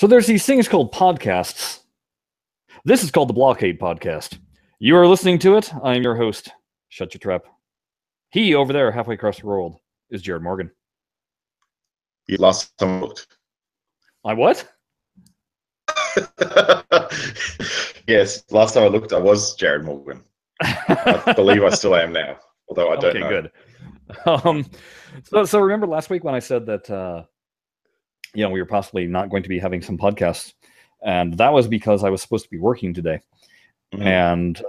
So there's these things called podcasts. This is called the BlahCade podcast. You are listening to it. I am your host. Shut your trap. He over there, halfway across the world, is Jared Morgan. You last time I looked. I what? Yes, last time I looked, I was Jared Morgan. I believe I still am now, although I don't know. Okay, good. So remember last week when I said that we were possibly not going to be having some podcasts, and that was because I was supposed to be working today, and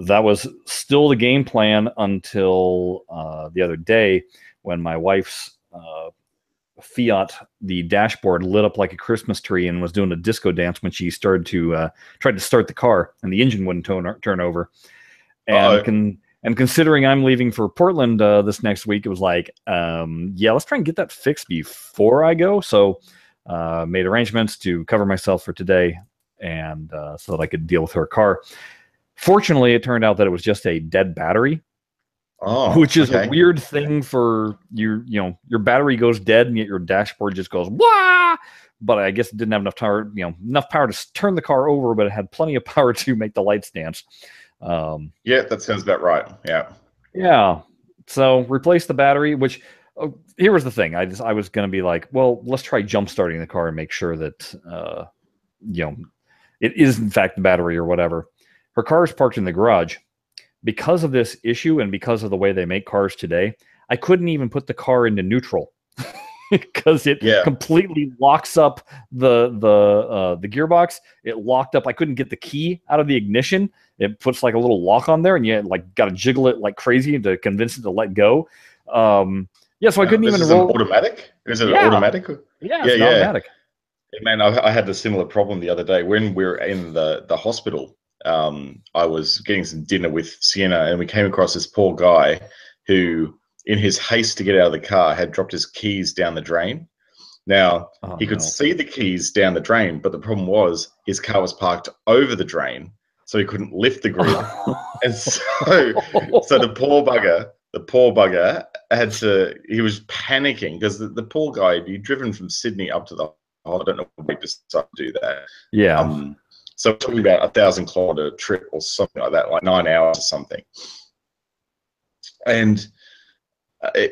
that was still the game plan until the other day when my wife's Fiat, the dashboard, lit up like a Christmas tree and was doing a disco dance when she started to tried to start the car, and the engine wouldn't turn over. And considering I'm leaving for Portland this next week, it was like, yeah, let's try and get that fixed before I go. So made arrangements to cover myself for today, and so that I could deal with her car. Fortunately, it turned out that it was just a dead battery. Which is a weird thing for your battery goes dead and yet your dashboard just goes wah. But I guess it didn't have enough power, enough power to turn the car over, but it had plenty of power to make the lights dance. Yeah, that sounds about right. Yeah. So replace the battery. Which here was the thing. I was going to be like, well, let's try jump starting the car and make sure that it is in fact the battery or whatever. Her car is parked in the garage. Because of this issue and because of the way they make cars today, I couldn't even put the car into neutral because it completely locks up the gearbox. It locked up. I couldn't get the key out of the ignition. It puts like a little lock on there, and you got to jiggle it like crazy to convince it to let go. So I couldn't even roll. An automatic? Is it an automatic? Yeah, it's automatic. Man, I had a similar problem the other day when we were in the hospital. I was getting some dinner with Sienna, and we came across this poor guy who, in his haste to get out of the car, had dropped his keys down the drain. Now, he could see the keys down the drain, but the problem was his car was parked over the drain, so he couldn't lift the grid. And so the poor bugger had to, he was panicking because the poor guy, he'd driven from Sydney up to the, I don't know what made this to do that. Yeah. So we're talking about 1,000 kilometer trip or something like that, like 9 hours or something. And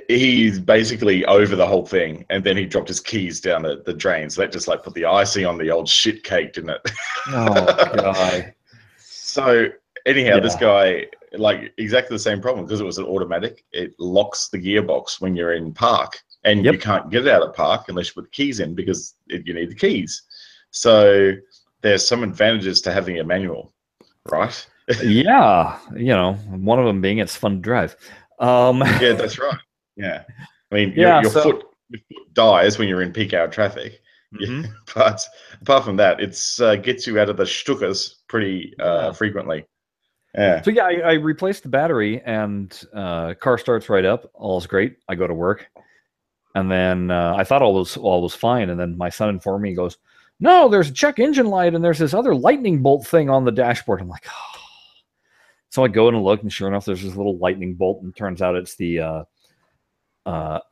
he's basically over the whole thing, and then he dropped his keys down the drain. So that just like put the icing on the old shit cake, didn't it? Oh, God. So anyhow, this guy, like exactly the same problem because it was an automatic. It locks the gearbox when you're in park, and you can't get it out of park unless you put the keys in because you need the keys. So there's some advantages to having a manual, right? Yeah, one of them being it's fun to drive. Yeah, that's right. Yeah, I mean, your foot dies when you're in peak hour traffic, but apart from that, it's gets you out of the stuckers pretty frequently. Yeah. So I replaced the battery, and car starts right up. All's great. I go to work, and then I thought all was fine, and then my son informed me. He goes, no, there's a check engine light, and there's this other lightning bolt thing on the dashboard. I'm like, oh. So I go in and look, and sure enough, there's this little lightning bolt, and it turns out it's the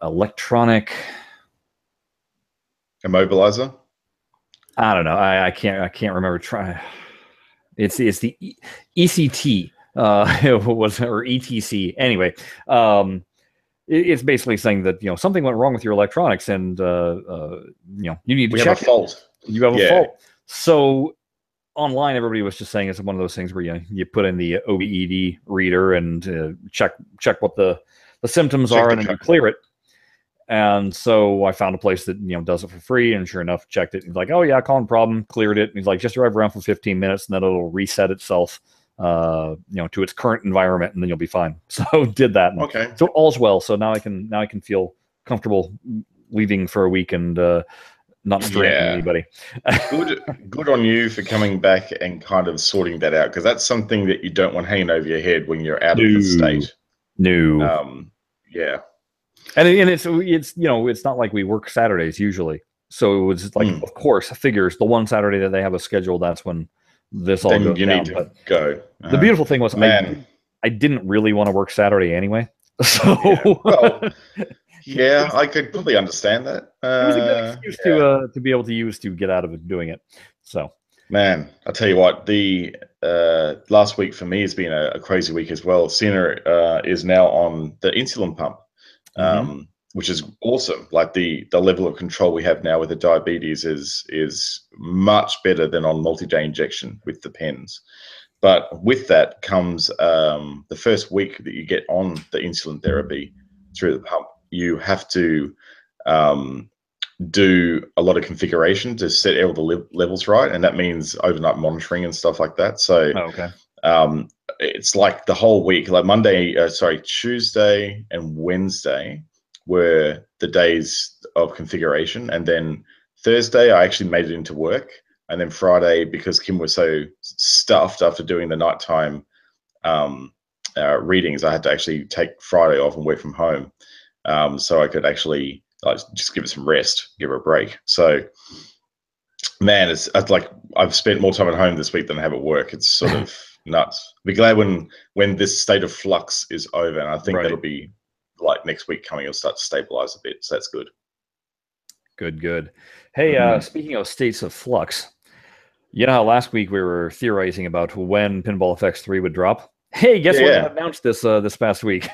electronic immobilizer. I don't know. I can't remember. It's the ECT or ETC. Anyway, it's basically saying that something went wrong with your electronics, and you need to check. Have a fault. You have a fault. So online, everybody was just saying it's one of those things where you put in the OBED reader and check what the symptoms are, and then you clear it. And so I found a place that does it for free, and sure enough, checked it. He's like, "Oh yeah, common problem," cleared it. And he's like, "Just drive around for 15 minutes, and then it'll reset itself, to its current environment, and then you'll be fine." So did that. Okay. So all's well. So now I can feel comfortable leaving for a week and not straining anybody. Good on you for coming back and kind of sorting that out, because that's something that you don't want hanging over your head when you're out of the state. No. Yeah. And it's not like we work Saturdays usually. So it was like, of course, figures the one Saturday that they have a schedule, that's when this all goes down. Need to go. The beautiful thing was, I didn't really want to work Saturday anyway. So Yeah, I could probably understand that. It was a good excuse to be able to use to get out of it doing it. So, man, I'll tell you what, the last week for me has been a crazy week as well. Sienna is now on the insulin pump, which is awesome. Like the level of control we have now with the diabetes is much better than on multi-day injection with the pens. But with that comes the first week that you get on the insulin therapy through the pump, you have to do a lot of configuration to set all the levels right, and that means overnight monitoring and stuff like that. So it's like the whole week, like Tuesday and Wednesday were the days of configuration, and then Thursday I actually made it into work, and then Friday, because Kim was so stuffed after doing the nighttime readings, I had to actually take Friday off and work from home, so I could actually just give it some rest, give her a break. So, man, it's like I've spent more time at home this week than I have at work. It's sort of nuts. I'll be glad when this state of flux is over, and I think that'll be like next week coming. It'll start to stabilize a bit, so that's good. Good. Hey, speaking of states of flux, you know how last week we were theorizing about when Pinball FX3 would drop? Hey, guess what got announced this past week?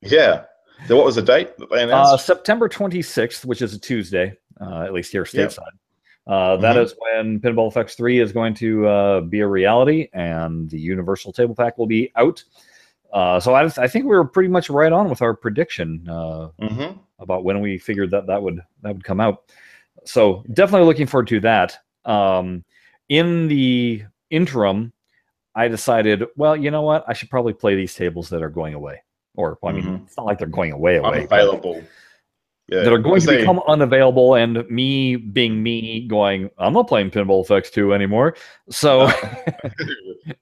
Yeah. So what was the date that they announced? September 26th, which is a Tuesday, at least here stateside. That is when Pinball FX3 is going to be a reality, and the Universal Table Pack will be out. So I think we were pretty much right on with our prediction about when we figured that would come out. So definitely looking forward to that. In the interim, I decided, well, you know what? I should probably play these tables that are going away. Or, I mean, it's not like they're going away. Unavailable. Yeah. That are going to become unavailable, and me being me going, I'm not playing Pinball FX2 anymore. So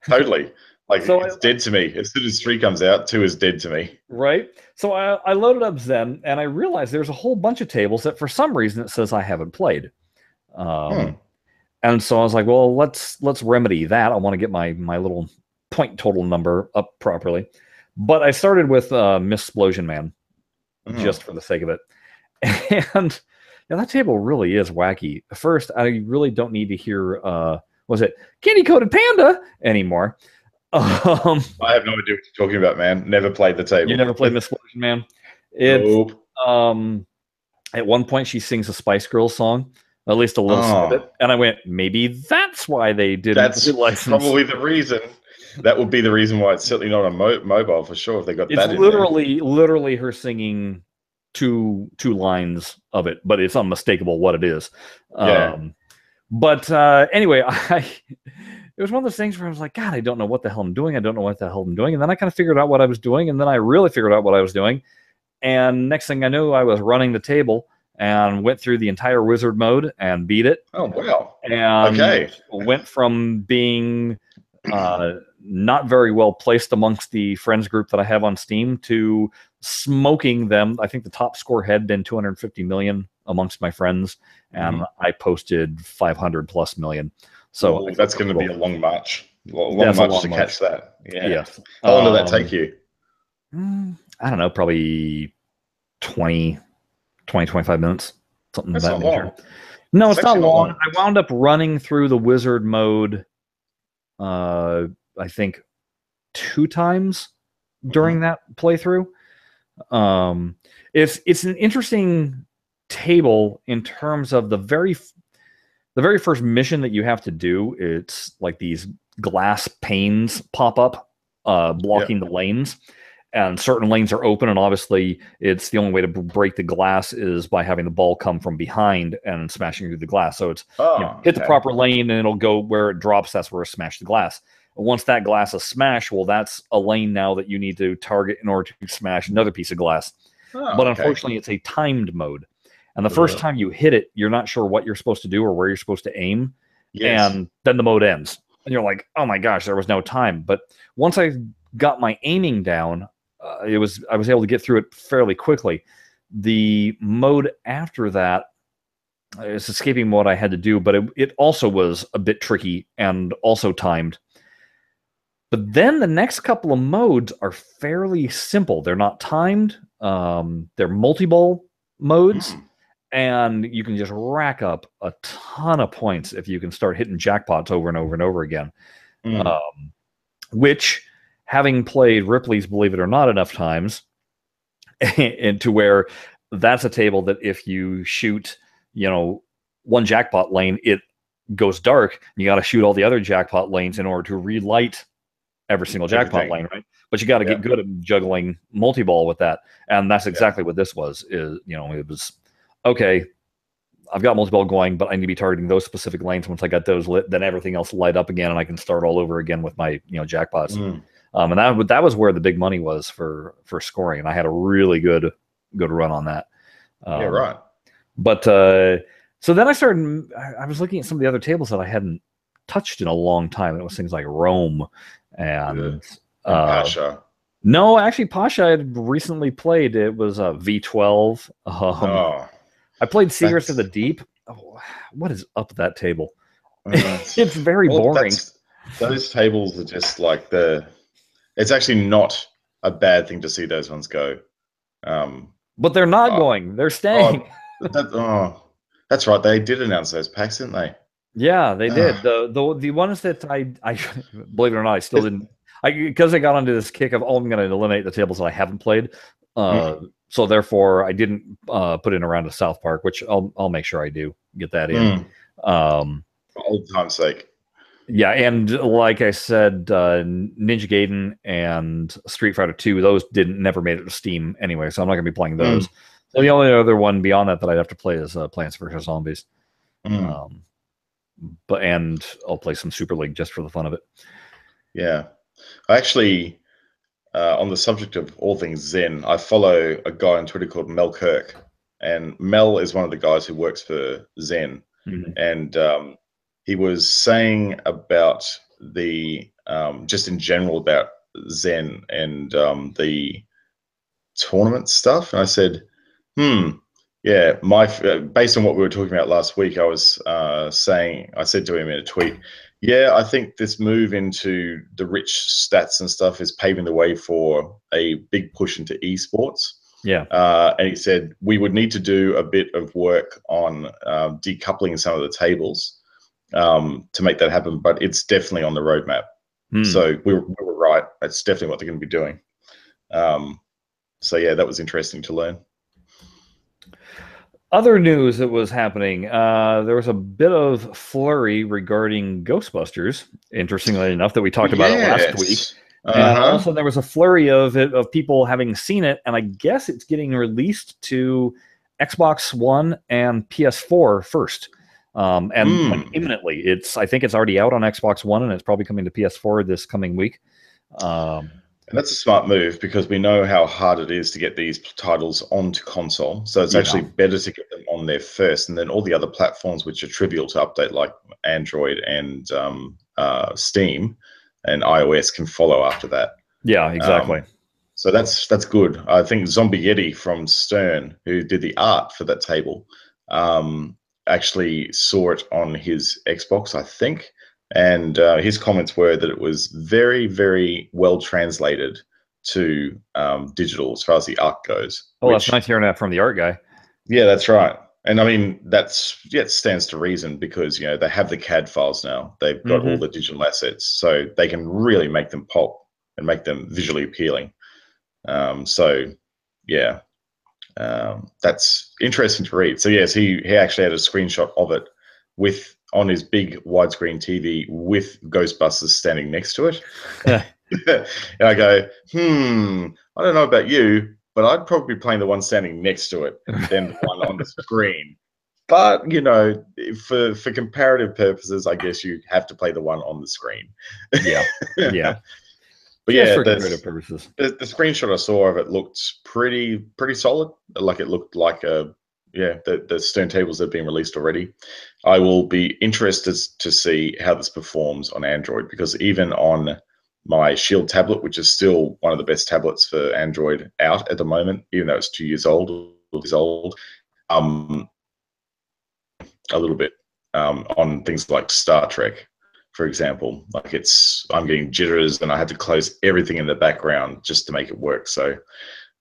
totally. Like, so it's dead to me. As soon as 3 comes out, 2 is dead to me. Right. So I loaded up Zen, and I realized there's a whole bunch of tables that for some reason it says I haven't played. And so I was like, well, let's remedy that. I want to get my little point total number up properly. But I started with Missplosion Man, just for the sake of it. And that table really is wacky. First, I really don't need to hear, was it Candy Coated Panda anymore? I have no idea what you're talking about, man. Never played the table. You never played Missplosion Man? It's, at one point, she sings a Spice Girls song, at least a little snippet. And I went, maybe that's why they didn't. That's probably the reason. That would be the reason why it's certainly not on mobile for sure. If they got that in there. It's literally her singing two lines of it, but it's unmistakable what it is. But anyway, it was one of those things where I was like, God, I don't know what the hell I'm doing. I don't know what the hell I'm doing. And then I kind of figured out what I was doing, and then I really figured out what I was doing. And next thing I knew, I was running the table and went through the entire wizard mode and beat it. Oh wow! And went from being not very well placed amongst the friends group that I have on Steam to smoking them. I think the top score had been 250 million amongst my friends, and I posted 500 plus million. So that's going to be a long march. Long march to catch that. Yeah. How long did that take you? I don't know, probably 20, 25 minutes. Something of that nature. No, it's not long. I wound up running through the wizard mode I think 2 times during that playthrough. It's an interesting table in terms of the very first mission that you have to do. It's like these glass panes pop up, blocking the lanes, and certain lanes are open, and obviously it's the only way to break the glass is by having the ball come from behind and smashing through the glass. So it's hit the proper lane and it'll go where it drops. That's where it smash the glass. Once that glass is smashed, well, that's a lane now that you need to target in order to smash another piece of glass. But unfortunately, it's a timed mode. And the first time you hit it, you're not sure what you're supposed to do or where you're supposed to aim. And then the mode ends. And you're like, oh my gosh, there was no time. But once I got my aiming down, I was able to get through it fairly quickly. The mode after that, it's escaping what I had to do, but it also was a bit tricky and also timed. But then the next couple of modes are fairly simple. They're not timed. They're multi-ball modes, and you can just rack up a ton of points if you can start hitting jackpots over and over and over again. Which, having played Ripley's Believe It or Not enough times, and to where that's a table that if you shoot, one jackpot lane, it goes dark. You got to shoot all the other jackpot lanes in order to relight every single jackpot lane, right? But you got to get good at juggling multi-ball with that, and that's exactly what this was. It was okay. I've got multi-ball going, but I need to be targeting those specific lanes. Once I got those lit, then everything else light up again, and I can start all over again with my jackpots. And that was where the big money was for scoring, and I had a really good run on that. Yeah, right. But so then I was looking at some of the other tables that I hadn't touched in a long time. It was things like Rome and Pasha. No, actually, Pasha I had recently played. It was V12. I played Secrets of the Deep. Oh, what is up that table? It's very boring. Those tables are just like it's actually not a bad thing to see those ones go. But they're not going. They're staying. That's right. They did announce those packs, didn't they? Yeah, they did. The ones that I believe it or not, I still didn't. Because I got onto this kick of, I'm going to eliminate the tables that I haven't played. So therefore, I didn't put in a round of South Park, which I'll make sure I do get that in. For old time's sake. Yeah, and like I said, Ninja Gaiden and Street Fighter 2, those never made it to Steam anyway, so I'm not going to be playing those. So the only other one beyond that I'd have to play is Plants vs. Zombies. And I'll play some Super League just for the fun of it. Yeah. I actually, on the subject of all things Zen, I follow a guy on Twitter called Mel Kirk. And Mel is one of the guys who works for Zen. And he was saying about the, just in general about Zen and the tournament stuff. And I said, yeah, based on what we were talking about last week, I said to him in a tweet, yeah, I think this move into the rich stats and stuff is paving the way for a big push into esports. Yeah. And he said we would need to do a bit of work on decoupling some of the tables to make that happen, but it's definitely on the roadmap. So we were right. That's definitely what they're going to be doing. So yeah, that was interesting to learn. Other news that was happening, there was a bit of flurry regarding Ghostbusters, interestingly enough, that we talked about it last week. And also there was a flurry of people having seen it, and I guess it's getting released to Xbox One and PS4 first. And like, imminently. I think it's already out on Xbox One, and it's probably coming to PS4 this coming week. And that's a smart move because we know how hard it is to get these titles onto console. So it's actually better to get them on there first, and then all the other platforms which are trivial to update, like Android and Steam and iOS, can follow after that. Yeah, exactly. So that's good. I think Zombie Yeti from Stern, who did the art for that table, actually saw it on his Xbox, I think. And his comments were that it was very, very well translated to digital as far as the art goes. Oh, that's nice hearing that from the art guy. Yeah, that's right. And I mean, it stands to reason because, they have the CAD files now. They've got all the digital assets, so they can really make them pop and make them visually appealing. So, yeah, that's interesting to read. So, yes, he actually had a screenshot of it on his big widescreen TV with Ghostbusters standing next to it. And I go, I don't know about you, but I'd probably be playing the one standing next to it than the one on the screen. But, for comparative purposes, I guess you have to play the one on the screen. Yeah. But yeah, for comparative purposes. The screenshot I saw of it looked pretty solid. Like it looked like the Stern tables have been released already. I will be interested to see how this performs on Android, because even on my Shield tablet, which is still one of the best tablets for Android out at the moment, even though it's 2 years old, a little bit on things like Star Trek, for example. Like I'm getting jitters, and I had to close everything in the background just to make it work. So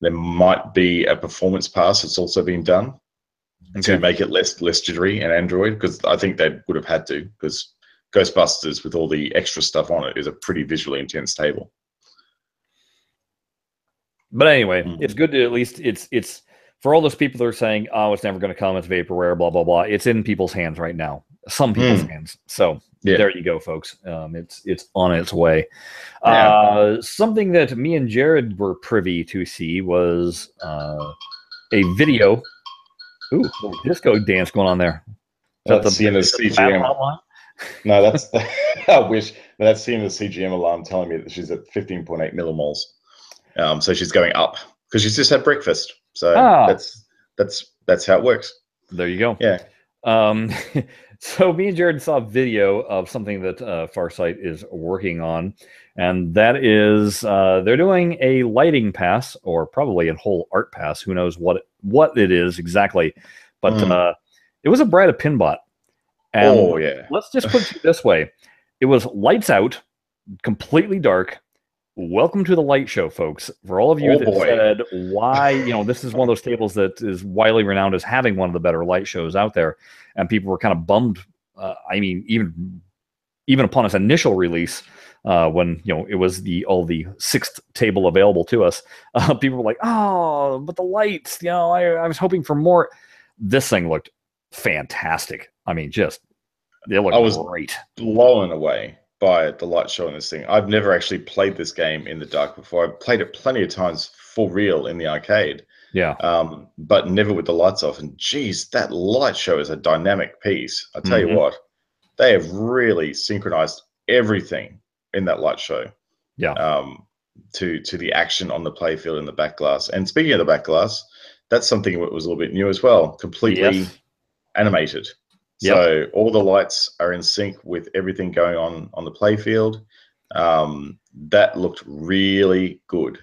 there might be a performance pass that's also been done to make it less jittery in Android, because I think they would have had to, because Ghostbusters with all the extra stuff on it is a pretty visually intense table. But anyway, it's good to at least it's for all those people that are saying, oh, it's never going to come, it's vaporware, blah blah blah. It's in people's hands right now, some people's hands. So there you go, folks. It's on its way. Something that me and Jared were privy to see was a video. Ooh, little disco dance going on there. That's the CGM. No, that's I wish. But that's seeing the CGM alarm telling me that she's at 15.8 millimoles. So she's going up because she's just had breakfast. So that's how it works. There you go. Yeah. So me and Jared saw a video of something that Farsight is working on, and that is they're doing a lighting pass, or probably a whole art pass. Who knows what it is exactly? But it was a Brad of Pinbot. And let's just put it this way: it was lights out, completely dark. Welcome to the light show, folks. For all of you that said why, this is one of those tables that is widely renowned as having one of the better light shows out there, and people were kind of bummed. I mean, even upon its initial release, when it was the sixth table available to us, people were like, "Oh, but the lights! I was hoping for more." This thing looked fantastic. I mean, it looked great. Blown away by the light show in this thing. I've never actually played this game in the dark before. I've played it plenty of times for real in the arcade. Yeah. But never with the lights off. And geez, that light show is a dynamic piece. I tell you what, they have really synchronized everything in that light show. Yeah. To the action on the playfield in the back glass. And speaking of the back glass, that's something that was a little bit new as well. Completely animated. So all the lights are in sync with everything going on the playfield. That looked really good.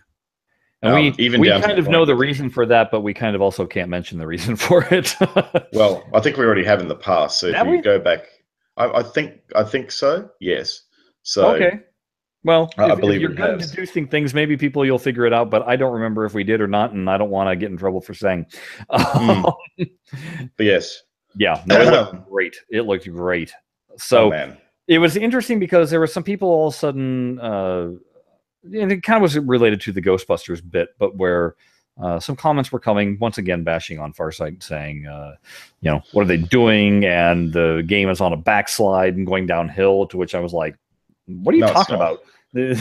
And we kind of know the reason for that, but we kind of also can't mention the reason for it. Well, I think we already have in the past. So if you go back, I think so. Yes. So okay. Well, I believe you're good at deducing things, maybe you'll figure it out, but I don't remember if we did or not, and I don't want to get in trouble for saying. But yes. Yeah, no, it looked great. It looked great. So it was interesting because there were some people all of a sudden, and it kind of was related to the Ghostbusters bit, but where some comments were coming, once again, bashing on Farsight, saying, what are they doing? And the game is on a backslide and going downhill, to which I was like, what are you talking about? It's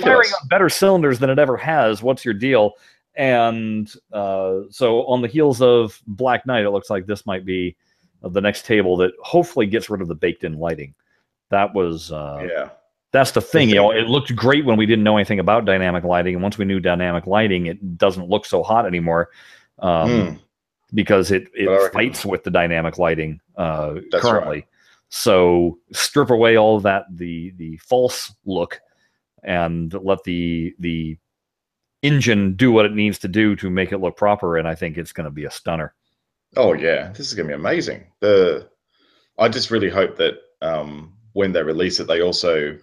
firing on better cylinders than it ever has. What's your deal? And so on the heels of Black Knight, it looks like this might be the next table that hopefully gets rid of the baked-in lighting. That was that's the thing. It looked great when we didn't know anything about dynamic lighting, and once we knew dynamic lighting, it doesn't look so hot anymore because it fights with the dynamic lighting currently. Right. So strip away all of that, the false look, and let the engine do what it needs to do to make it look proper, and I think it's going to be a stunner. Oh yeah, this is going to be amazing. I just really hope that when they release it, they also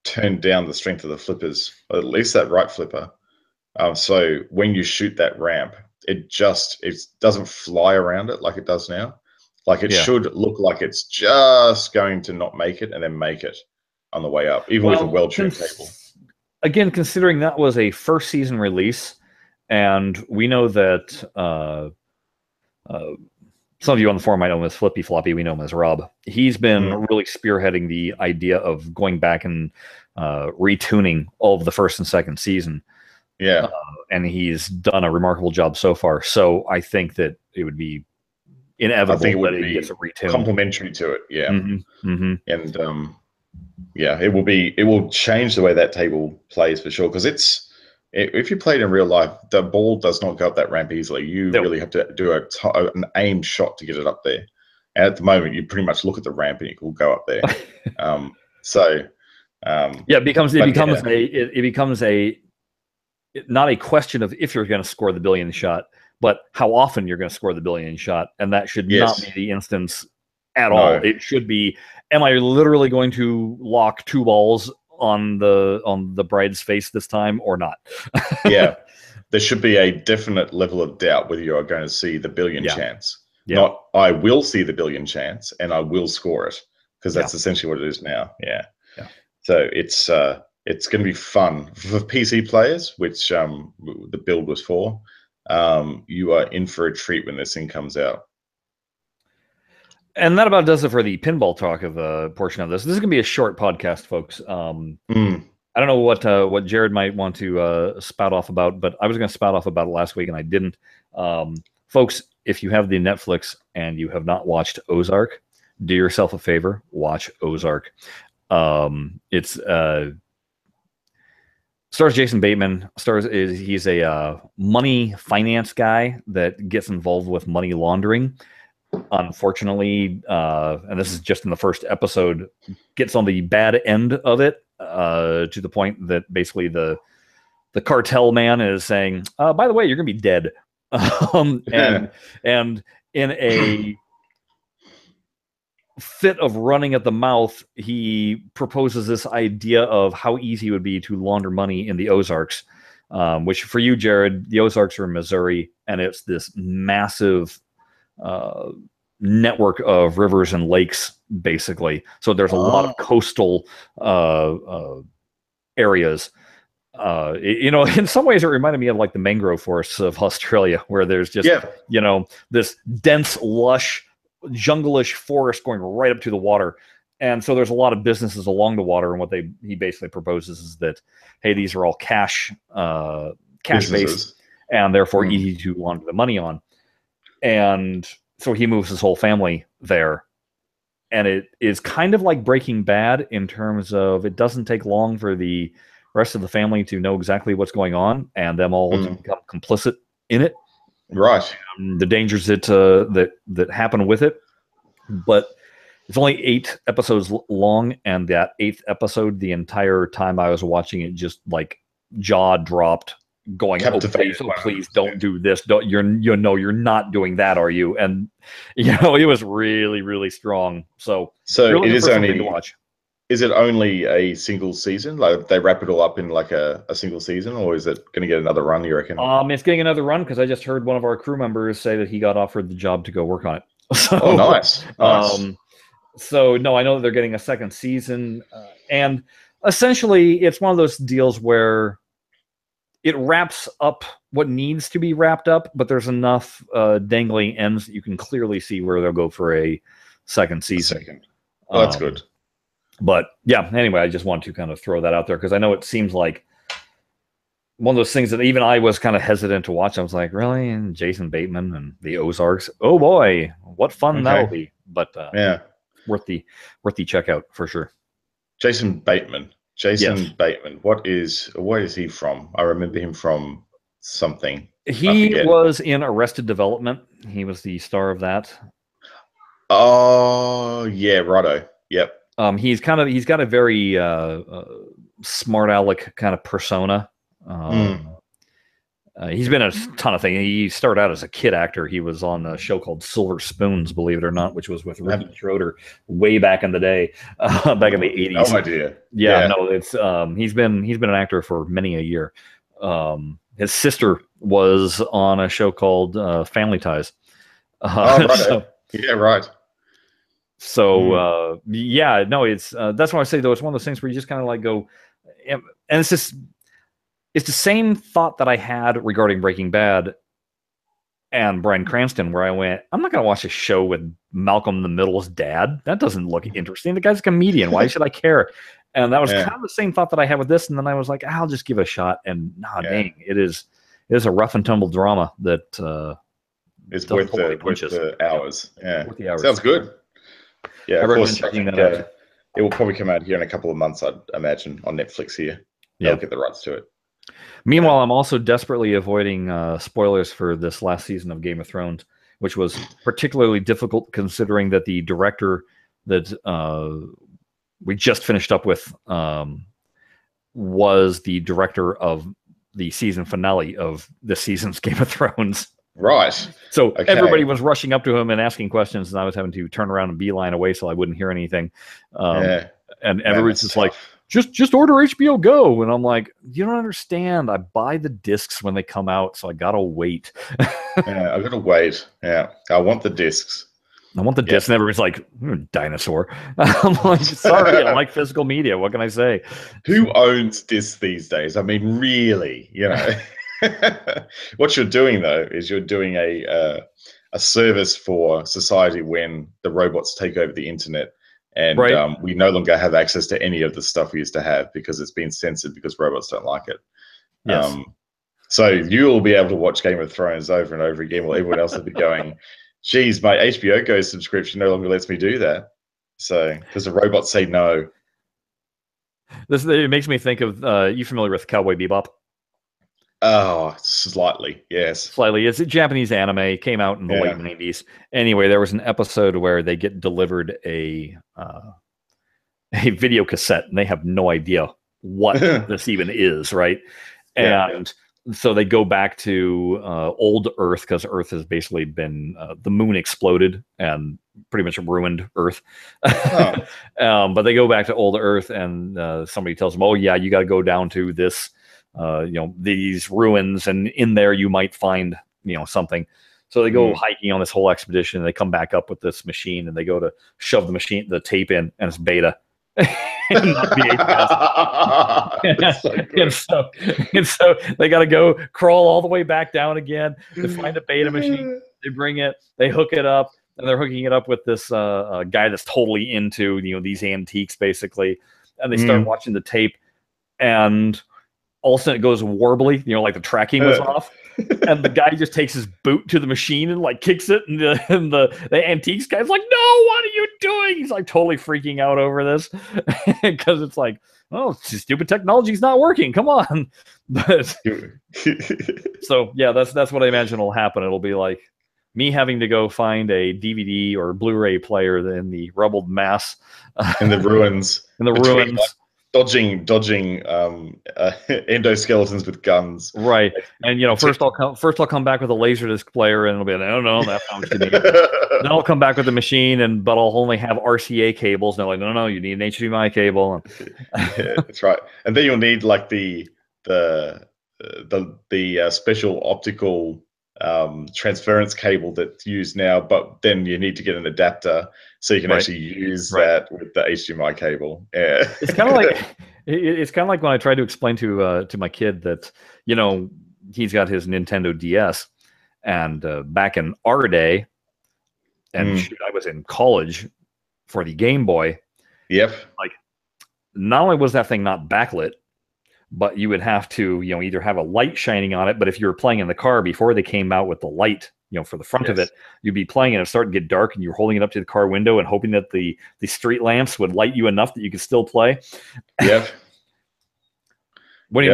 turn down the strength of the flippers, or at least that right flipper. So when you shoot that ramp, it doesn't fly around it like it does now. Like it should look like it's just going to not make it and then make it on the way up, even with a well-tuned table. Again, considering that was a first season release, and we know that some of you on the forum might know him as Flippy Floppy. We know him as Rob. He's been really spearheading the idea of going back and retuning all of the first and second season. Yeah. And he's done a remarkable job so far. So I think that it would be inevitable that it gets a retune. Complementary to it. Yeah. And it will change the way that table plays for sure. Because if you played in real life, the ball does not go up that ramp easily. You really have to do an aimed shot to get it up there. And at the moment, you pretty much look at the ramp and it will go up there. It becomes not a question of if you're going to score the billion shot, but how often you're going to score the billion shot, and that should not be the instance at all. It should be, am I literally going to lock 2 balls on the bride's face this time or not? Yeah. There should be a definite level of doubt whether you are going to see the billion chance. Not I will see the billion chance and I will score it, because that's essentially what it is now. Yeah. So it's going to be fun for PC players, which the build was for. You are in for a treat when this thing comes out. And that about does it for the pinball talk of a portion of this. This is going to be a short podcast, folks. I don't know what Jared might want to spout off about, but I was going to spout off about it last week and I didn't. Folks, if you have the Netflix and you have not watched Ozark, do yourself a favor, watch Ozark. It's stars Jason Bateman. He's a money finance guy that gets involved with money laundering. Unfortunately, and this is just in the first episode, gets on the bad end of it, to the point that basically the cartel man is saying, by the way, you're gonna be dead. And in a fit of running at the mouth, he proposes this idea of how easy it would be to launder money in the Ozarks, which for you, Jared, the Ozarks are in Missouri, and it's this massive network of rivers and lakes, basically. So there's a lot of coastal areas. In some ways it reminded me of like the mangrove forests of Australia, where there's just this dense, lush, jungle-ish forest going right up to the water. And so there's a lot of businesses along the water, and what he basically proposes is that, hey, these are all cash based and therefore easy to launder the money on. And so he moves his whole family there. And it is kind of like Breaking Bad in terms of it doesn't take long for the rest of the family to know exactly what's going on and them all to become complicit in it. Right. The dangers that happen with it. But it's only 8 episodes long, and that 8th episode, the entire time I was watching it, just like jaw dropped, going, please don't do this. You're not doing that, are you? And it was really, really strong. So it is only to watch. Is it only a single season? Like they wrap it all up in like a single season, or is it going to get another run, you reckon? It's getting another run because I just heard one of our crew members say that he got offered the job to go work on it. So, nice. So no, I know that they're getting a second season, and essentially it's one of those deals where it wraps up what needs to be wrapped up, but there's enough dangling ends that you can clearly see where they'll go for a second season. Well, that's good. But yeah, anyway, I just want to kind of throw that out there because I know it seems like one of those things that even I was kind of hesitant to watch. I was like, really? And Jason Bateman and the Ozarks? Oh boy, what fun that'll be! But yeah, worth the checkout for sure. Jason Bateman. Bateman. What is he from? I remember him from something. He was in Arrested Development. He was the star of that. Oh yeah, righto. Yep. He's got a very smart aleck kind of persona. He's been in a ton of things. He started out as a kid actor. He was on a show called Silver Spoons, believe it or not, which was with Ricky Schroeder way back in the day, back in the 80s. No idea. Yeah, no, it's he's been an actor for many a year. His sister was on a show called Family Ties. Right. Yeah, right. So yeah, no, it's that's why I say though it's one of those things where you just kind of like go, and it's just. It's the same thought that I had regarding Breaking Bad and Bryan Cranston, where I went, I'm not going to watch a show with Malcolm in the Middle's dad. That doesn't look interesting. The guy's a comedian. Why should I care? And that was kind of the same thought that I had with this. And then I was like, I'll just give it a shot. And dang, it is a rough and tumble drama that it's worth the hours. Yeah, worth the hours. Sounds good. Yeah, of course. It will probably come out here in a couple of months, I'd imagine, on Netflix here. They'll get the rights to it. Meanwhile, I'm also desperately avoiding spoilers for this last season of Game of Thrones, which was particularly difficult considering that the director that we just finished up with was the director of the season finale of this season's Game of Thrones. Right. So Okay. everybody was rushing up to him and asking questions, and I was having to turn around and beeline away so I wouldn't hear anything. Yeah. And Man, everybody's that's just like, tough. just order HBO Go. And I'm like, you don't understand. I buy the discs when they come out, so I gotta wait. Yeah, I've got to wait. Yeah, I want the discs. I want the Yeah. disc. And everybody's like, dinosaur. I'm like, sorry, I like physical media. What can I say? Who owns discs these days? I mean, really, you know. What you're doing though is you're doing a service for society when the robots take over the internet, and Right. we no longer have access to any of the stuff we used to have because it's been censored because robots don't like it. Yes. So you'll be able to watch Game of Thrones over and over again, while everyone else will be going, "Geez, my HBO Go subscription no longer lets me do that." So because the robots say no. It makes me think of you familiar with Cowboy Bebop? Oh, slightly, yes. Slightly. It's a Japanese anime. Came out in the late 90s. Anyway, there was an episode where they get delivered a video cassette, and they have no idea what this even is, right? And so they go back to old Earth, because Earth has basically been the moon exploded and pretty much ruined Earth. But they go back to old Earth, and somebody tells them, "Oh yeah, you got to go down to this, these ruins, and in there you might find something." So they go hiking on this whole expedition, and they come back up with this machine, and they go to shove the tape in, and it's beta. And not VHS. and so they got to go crawl all the way back down again to find a beta machine. They bring it, they hook it up, and they're hooking it up with this guy that's totally into these antiques, basically. And they start watching the tape, and all of a sudden it goes warbly, like the tracking was off. And the guy just takes his boot to the machine and like kicks it, and the antiques guy's like, "No, what are you doing?" He's like totally freaking out over this because it's like, oh, stupid technology's not working. Come on. But so yeah, that's what I imagine will happen. It'll be like me having to go find a DVD or Blu-ray player in the rubbled mass in the ruins. In the ruins. Like, dodging endoskeletons with guns, right? And first I'll come back with a Laserdisc player, and it'll be like, no, that sounds good. Then I'll come back with the machine, but I'll only have RCA cables. And they're like, no, you need an HDMI cable. Yeah, that's right. And then you'll need like the special optical transference cable that's used now, but then you need to get an adapter so you can actually use that with the HDMI cable. Yeah, it's kind of like when I tried to explain to my kid that he's got his Nintendo DS, and back in our day, and I was in college for the Game Boy. Yep. Like, not only was that thing not backlit, but you would have to, either have a light shining on it. But if you were playing in the car before they came out with the light, for the front of it, you'd be playing and it started to get dark, and you're holding it up to the car window and hoping that the street lamps would light you enough that you could still play. Yep. When he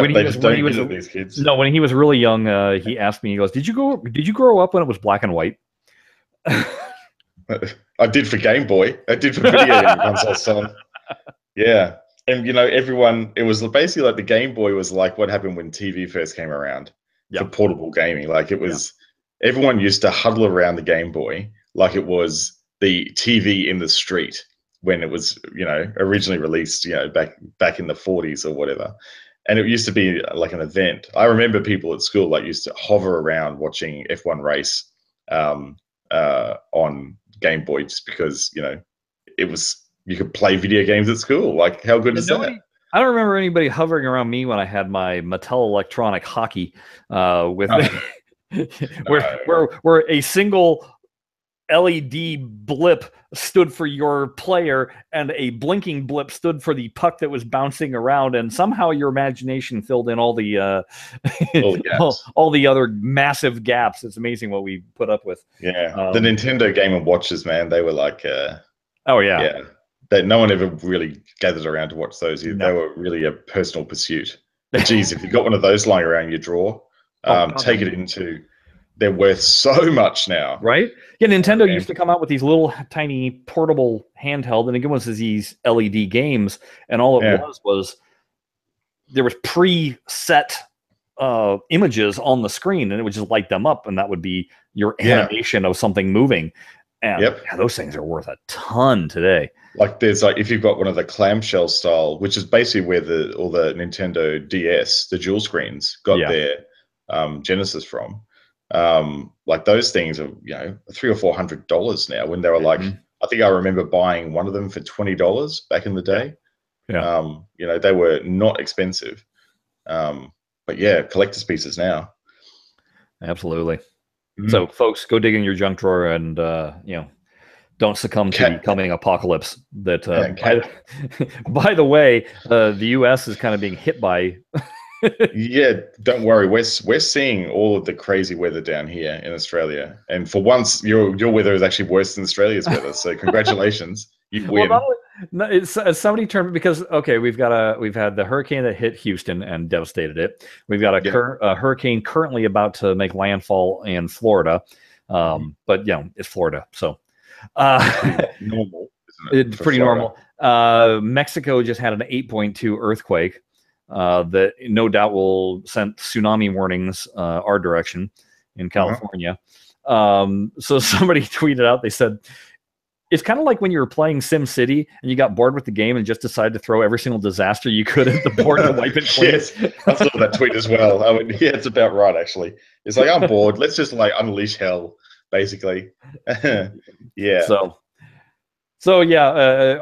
was really young, he asked me, he goes, "Did you grow up when it was black and white?" I did for Game Boy. I did for video game console, son. Yeah. And everyone, it was basically like the Game Boy was like what happened when TV first came around for portable gaming. Like it was, everyone used to huddle around the Game Boy like it was the TV in the street when it was, originally released, back in the 40s or whatever. And it used to be like an event. I remember people at school like used to hover around watching F1 race on Game Boy just because, it was, you could play video games at school. Like, how good is that? I don't remember anybody hovering around me when I had my Mattel electronic hockey with where a single LED blip stood for your player and a blinking blip stood for the puck that was bouncing around, and somehow your imagination filled in all the all the other massive gaps. It's amazing what we put up with. Yeah, the Nintendo Game & Watches, man, they were like that no one ever really gathered around to watch those. No. They were really a personal pursuit. But geez, if you got one of those lying around your drawer, take it into. They're worth so much now, right? Yeah, Nintendo used to come out with these little tiny portable handheld, and again was these LED games, and all it was there was preset images on the screen, and it would just light them up, and that would be your animation of something moving. And yeah, those things are worth a ton today. Like there's like if you've got one of the clamshell style, which is basically where all the Nintendo DS, the dual screens, got their genesis from. Like those things are, you know, $300 or $400 now. When they were like, I think I remember buying one of them for $20 back in the day. Yeah. You know, they were not expensive. But yeah, collector's pieces now. Absolutely. So, folks, go dig in your junk drawer and you know, don't succumb to the coming apocalypse. That by the way, the U.S. is kind of being hit by. Yeah, don't worry. We're seeing all of the crazy weather down here in Australia, and for once, your weather is actually worse than Australia's weather. So, congratulations, you win. No, it's somebody turned because we've had the hurricane that hit Houston and devastated it. We've got a hurricane currently about to make landfall in Florida, but you know it's Florida, so normal. It's pretty normal. Mexico just had an 8.2 earthquake that no doubt will send tsunami warnings our direction in California. So somebody tweeted out, they said, it's kind of like when you were playing Sim City and you got bored with the game and just decided to throw every single disaster you could at the board to wipe it clean. Yes, I saw that tweet as well. I mean, yeah, it's about right, actually. It's like, I'm bored. Let's just like unleash hell, basically. Yeah. So yeah,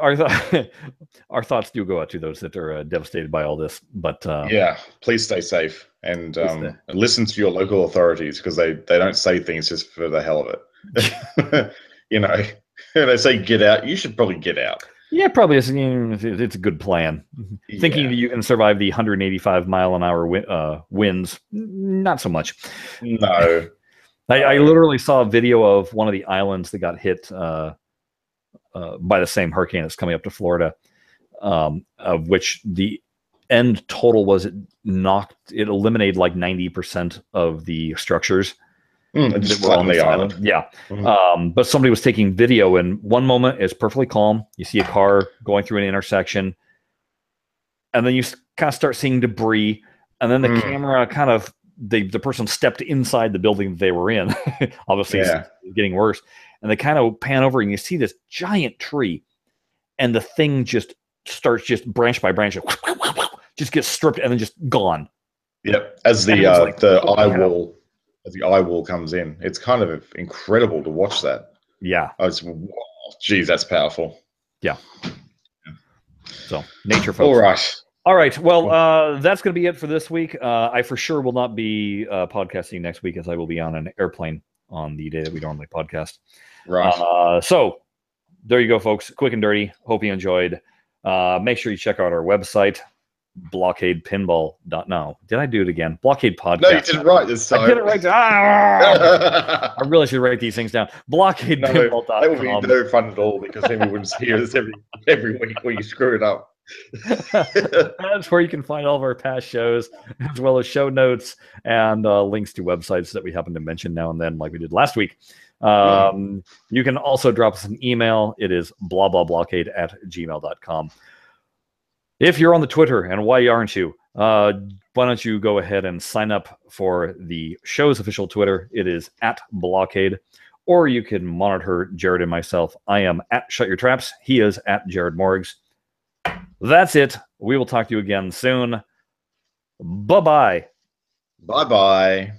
our thoughts do go out to those that are devastated by all this. But yeah, please stay safe and listen to your local authorities, because they don't say things just for the hell of it. You know. They say get out. You should probably get out. Yeah, probably. It's a good plan. Yeah. Thinking that you can survive the 185-mile-an-hour winds, not so much. No. I literally saw a video of one of the islands that got hit by the same hurricane that's coming up to Florida, of which the end total was it eliminated like 90% of the structures. Just on the island. Yeah. But somebody was taking video, and one moment is perfectly calm. You see a car going through an intersection, and then you kind of start seeing debris, and then the camera kind of the person stepped inside the building that they were in. Obviously, it's getting worse, and they kind of pan over, and you see this giant tree, and the thing just starts branch by branch, just gets stripped and then just gone. Yep, as the eyewall. As the eye wall comes in, it's kind of incredible to watch that. Yeah. Geez, that's powerful. Yeah. So, nature, folks. All right. Well, that's going to be it for this week. I for sure will not be podcasting next week, as I will be on an airplane on the day that we normally podcast. Right. So, there you go, folks. Quick and dirty. Hope you enjoyed. Make sure you check out our website, BlahCade Pinball. No, did I do it again? BlahCade Podcast. No, you did it right this time. I did it right. I really should write these things down. BlahCade Pinball.com. That would be no fun at all, because then we wouldn't hear this every week where you screw it up. That's where you can find all of our past shows, as well as show notes and links to websites that we happen to mention now and then, like we did last week. You can also drop us an email. It is blahblahblahcade@gmail.com. If you're on the Twitter, and why aren't you? Why don't you go ahead and sign up for the show's official Twitter? It is @BlahCade. Or you can monitor Jared and myself. I am @ShutYourTraps. He is @Jared Morgs. That's it. We will talk to you again soon. Bye-bye. Bye-bye.